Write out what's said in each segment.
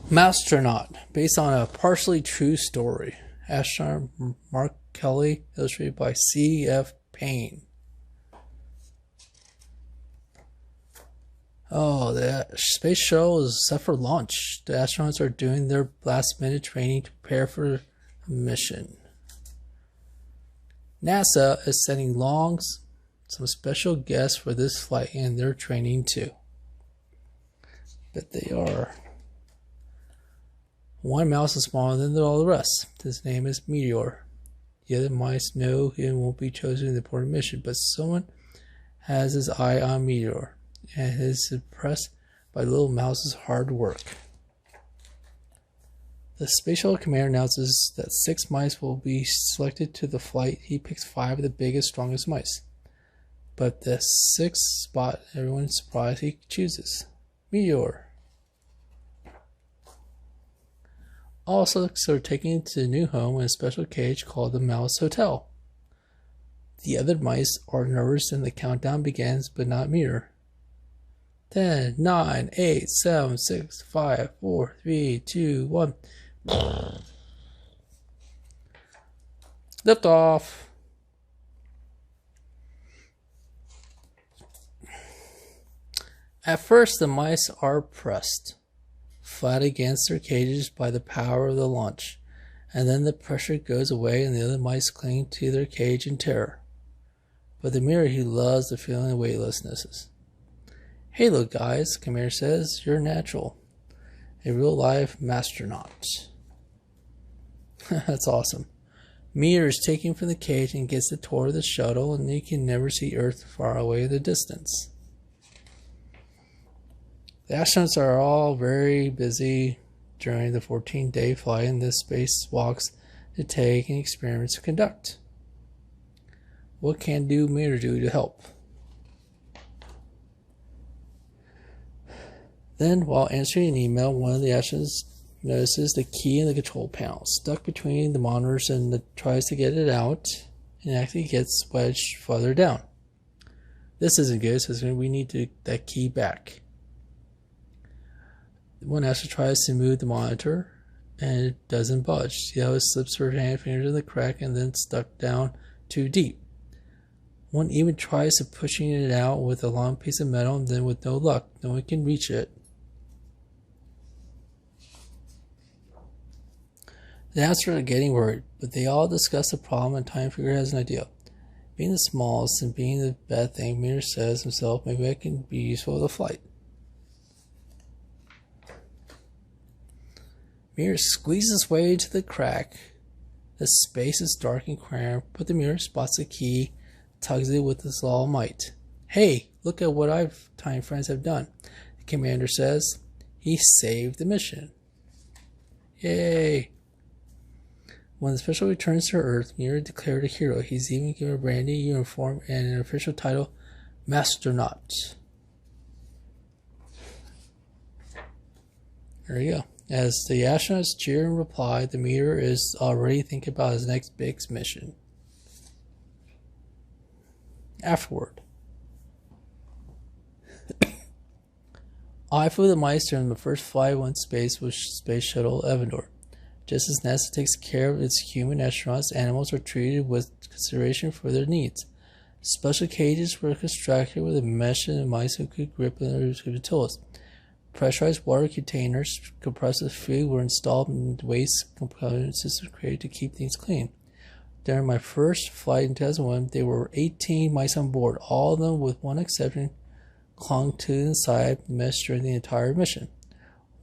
Mousetronaut, based on a partially true story. Astronaut Mark Kelly, illustrated by C.F. Payne. Oh, the space shuttle is set for launch. The astronauts are doing their last-minute training to prepare for a mission. NASA is sending along some special guests for this flight, and they're training too. But they are. One mouse is smaller than all the rest. His name is Meteor. The other mice know he won't be chosen in the important mission, but someone has his eye on Meteor and is impressed by the little mouse's hard work. The space shuttle commander announces that 6 mice will be selected to the flight. He picks 5 of the biggest, strongest mice. But the 6th spot, everyone's surprised he chooses Meteor. All 6 are taken to a new home in a special cage called the Mouse Hotel. The other mice are nervous and the countdown begins, but not Meteor. 10, 9, 8, 7, 6, 5, 4, 3, 2, 1. Lift off. At first, the mice are pressed flat against their cages by the power of the launch, and then the pressure goes away and the other mice cling to their cage in terror. But the Meteor, he loves the feeling of weightlessness. "Hey, little guys," Commander says, "you're natural. A real-life Mousetronaut." That's awesome. Meteor is taken from the cage and gets the tour of the shuttle, and you can never see Earth far away in the distance. The astronauts are all very busy during the 14-day flight and the spacewalks to take and experiments to conduct. What can Meteor do to help? Then, while answering an email, one of the astronauts notices the key in the control panel stuck between the monitors and tries to get it out and actually gets wedged further down. This isn't good, so we need that key back. One astronaut tries to move the monitor and it doesn't budge. The other slips her fingers in the crack and then stuck down too deep. One even tries to pushing it out with a long piece of metal, and then with no luck, no one can reach it. The astronauts are getting worried, but they all discuss the problem and Time Figure has an idea. Being the smallest and being the bad thing, Meteor says himself, maybe I can be useful to the flight. Meteor squeezes his way into the crack. The space is dark and cramped, but the Meteor spots the key, tugs it with his all might. "Hey, look at what Time friends have done," the commander says. "He saved the mission." Yay! When the special returns to Earth, Meteor declared a hero. He's even given a brand new uniform and an official title, Mousetronaut. There you go. As the astronauts cheer and reply, the Meteor is already thinking about his next big mission. Afterward, I flew the mice during the first flight went space with Space Shuttle Endeavor. Just as NASA takes care of its human astronauts, animals are treated with consideration for their needs. Special cages were constructed with a mesh and the mice who could grip their utilities. Pressurized water containers compressed with food were installed and waste component systems created to keep things clean. During my first flight in 2001, there were 18 mice on board. All of them, with one exception, clung to the inside mesh during the entire mission.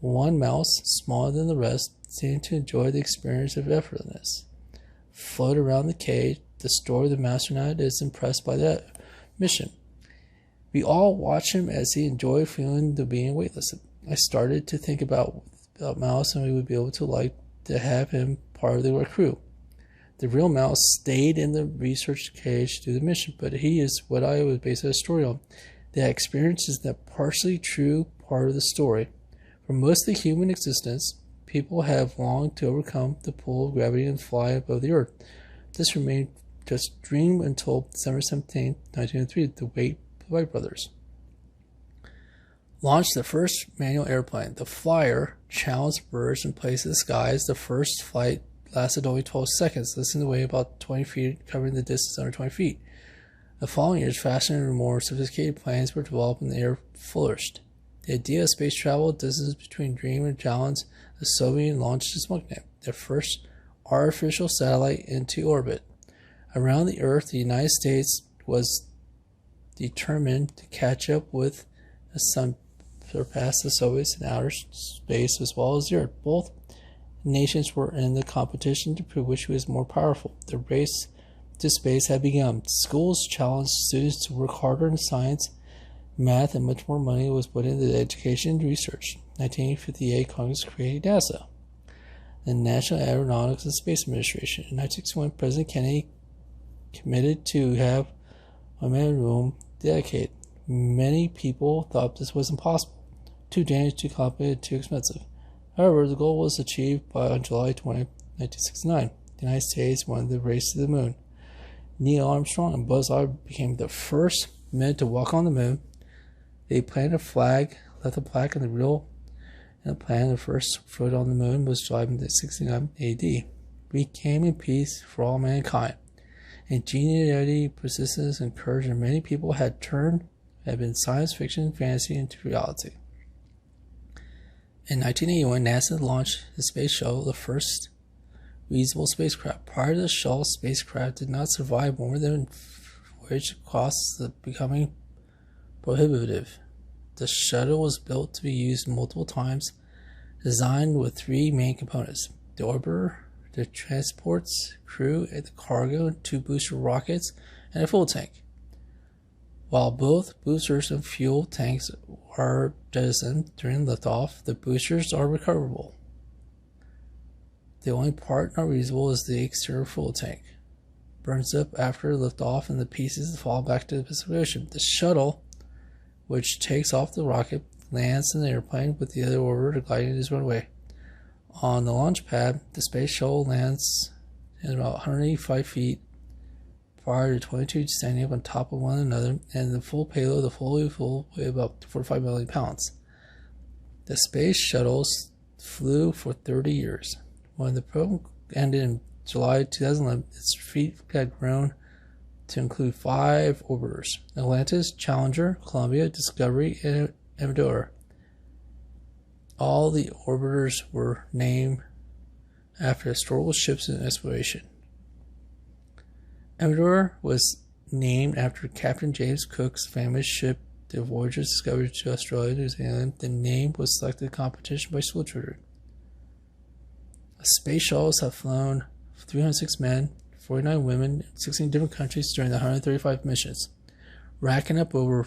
One mouse, smaller than the rest, seemed to enjoy the experience of effortlessness. Float around the cage, the story of the Mousetronaut is impressed by that mission. We all watch him as he enjoyed feeling the being weightless. I started to think about Mouse, and we would be able to have him part of the crew. The real Mouse stayed in the research cage through the mission, but he is what I would base a story on. The experience is that partially true part of the story. For most of the human existence, people have longed to overcome the pull of gravity and fly above the Earth. This remained just a dream until December 17, 1903, the Wright brothers. launched the first manual airplane. The Flyer challenged birds and placed in the skies. The first flight lasted only 12 seconds, lifting the way about 20 feet, covering the distance under 20 feet. The following years, faster and more sophisticated planes were developed and the air flourished. The idea of space travel, distance between Dream and challenge, the Soviet launched the Sputnik, their first artificial satellite into orbit. Around the Earth, the United States was determined to catch up with the Sun, surpass the Soviets in outer space as well as the Earth. Both nations were in the competition to prove which was more powerful. The race to space had begun. Schools challenged students to work harder in science, math, and much more money was put into education and research. 1958, Congress created NASA, the National Aeronautics and Space Administration. In 1961, President Kennedy committed to have a man room dedicated. Many people thought this was impossible. Too dangerous, too complicated, too expensive. However, the goal was achieved on July 20, 1969. The United States won the race to the moon. Neil Armstrong and Buzz Aldrin became the first men to walk on the moon. They planted a flag, left a plaque in the real, and the plan of the first foot on the moon was July 69 AD. We came in peace for all mankind. Ingenuity, persistence, and courage in many people had been science fiction and fantasy into reality. In 1981, NASA launched the Space Shuttle, the first reusable spacecraft. Prior to the shuttle, spacecraft did not survive more than voyage costs becoming prohibitive. The shuttle was built to be used multiple times, designed with three main components: the orbiter, the transport's crew, the cargo, two booster rockets, and a fuel tank. While both boosters and fuel tanks are jettisoned during liftoff, the boosters are recoverable. The only part not reusable is the exterior fuel tank. Burns up after liftoff and the pieces fall back to the Pacific Ocean. The shuttle, which takes off the rocket, lands in the airplane with the other orbiter gliding his runway. On the launch pad, the space shuttle lands at about 185 feet prior to 22 standing up on top of one another, and the full payload, the fully full, weigh about 45 million pounds. The space shuttles flew for 30 years. When the program ended in July 2011, its fleet had grown to include 5 orbiters: Atlantis, Challenger, Columbia, Discovery, and Endeavor. All the orbiters were named after historical ships in exploration. Endeavor was named after Captain James Cook's famous ship, the Voyager's discovery to Australia and New Zealand. The name was selected in competition by schoolchildren. Space shuttles have flown 306 men, 49 women, 16 different countries during the 135 missions, racking up over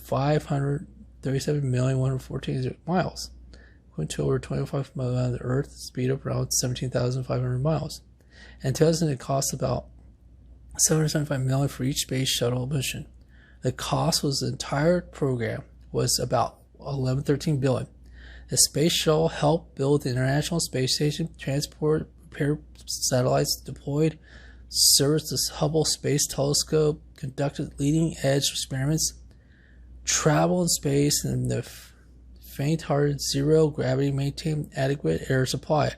537,114 miles, equivalent to over 25 miles around the Earth, speed of around 17,500 miles. In 2000, it cost about $775 million for each space shuttle mission. The cost was the entire program was about $11-13 billion. The space shuttle helped build the International Space Station, transport, repair satellites deployed, serviced the Hubble Space Telescope, conducted leading-edge experiments, traveled in space, and the faint-hearted zero-gravity maintained adequate air supply,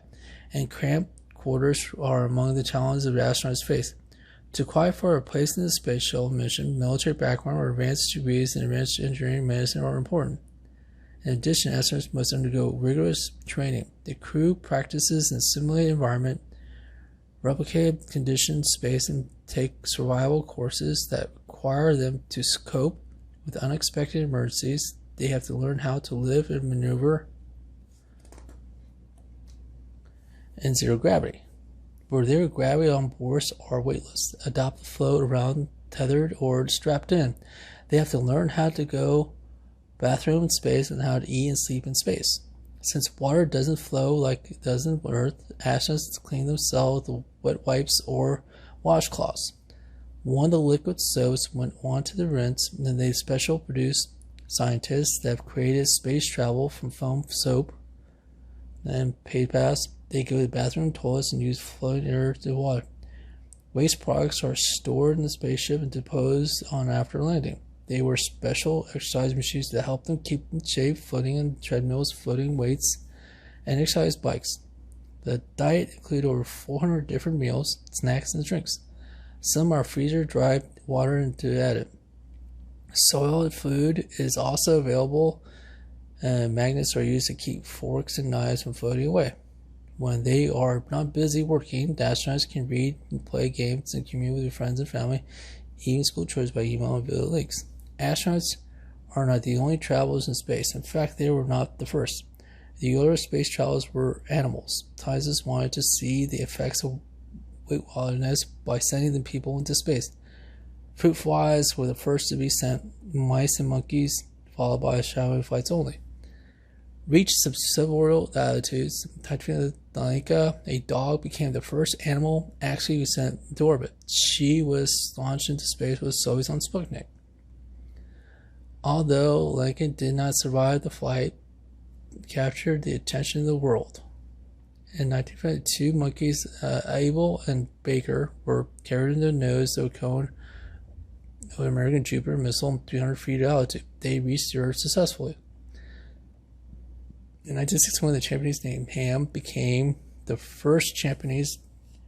and cramped quarters are among the challenges that astronauts face. To qualify for a place in the space shuttle mission, military background or advanced degrees in advanced engineering and medicine are important. In addition, astronauts must undergo rigorous training. The crew practices in a simulated environment, replicated conditions, space, and take survival courses that require them to cope with unexpected emergencies. They have to learn how to live and maneuver in zero gravity, where their gravity on boards are weightless, adopt the float around tethered or strapped in. They have to learn how to go bathroom in space and how to eat and sleep in space. Since water doesn't flow like it does on Earth, astronauts clean themselves with wet wipes or washcloths. One of the liquid soaps went onto the rinse, and then they special produced scientists that have created space travel from foam soap and paid pass. They go to the bathroom toilets and use floating air to water. Waste products are stored in the spaceship and disposed on after landing. They were special exercise machines that helped them keep in shape, floating on treadmills, floating weights, and exercise bikes. The diet included over 400 different meals, snacks, and drinks. Some are freezer-dried water into added. Soiled food is also available, and magnets are used to keep forks and knives from floating away. When they are not busy working, the astronauts can read and play games and commune with their friends and family, even school chores by email and video links. Astronauts are not the only travelers in space. In fact, they were not the first. The earlier space travelers were animals. Scientists wanted to see the effects of weight wilderness by sending the people into space. Fruit flies were the first to be sent, mice and monkeys, followed by shadowing flights only. Reached suborbital altitudes, Titanica, a dog, became the first animal actually sent into orbit. She was launched into space with Soyuz on Sputnik. Although Lincoln did not survive the flight, captured the attention of the world. In 1952, monkeys Abel and Baker were carried in the nose of a cone of an American Jupiter missile 300 feet of altitude. They reached the Earth successfully. In 1961, the Japanese named Ham became the first Japanese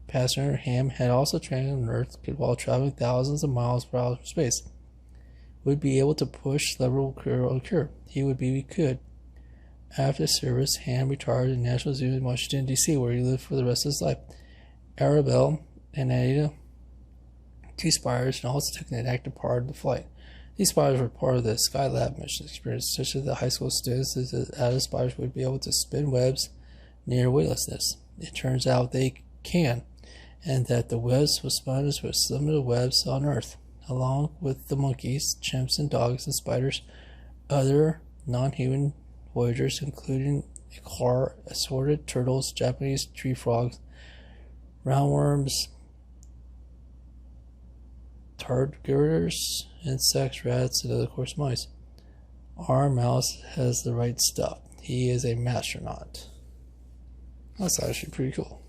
passenger. Ham had also trained on Earth while traveling thousands of miles per hour from space. Would be able to push lever occur. He would be could. After service, Ham retired in National Zoo in Washington, D.C., where he lived for the rest of his life. Arabelle and Ada, two spiders, and also took an active part in the flight. These spiders were part of the Skylab mission experience, such that the high school students out of spiders would be able to spin webs near weightlessness. It turns out they can, and that the webs with spiders were similar to webs on Earth. Along with the monkeys, chimps, and dogs and spiders, other non-human voyagers, including a car, assorted turtles, Japanese tree frogs, roundworms, tardigrades, insects, rats, and other course mice. Our mouse has the right stuff. He is a Mousetronaut. That's actually pretty cool.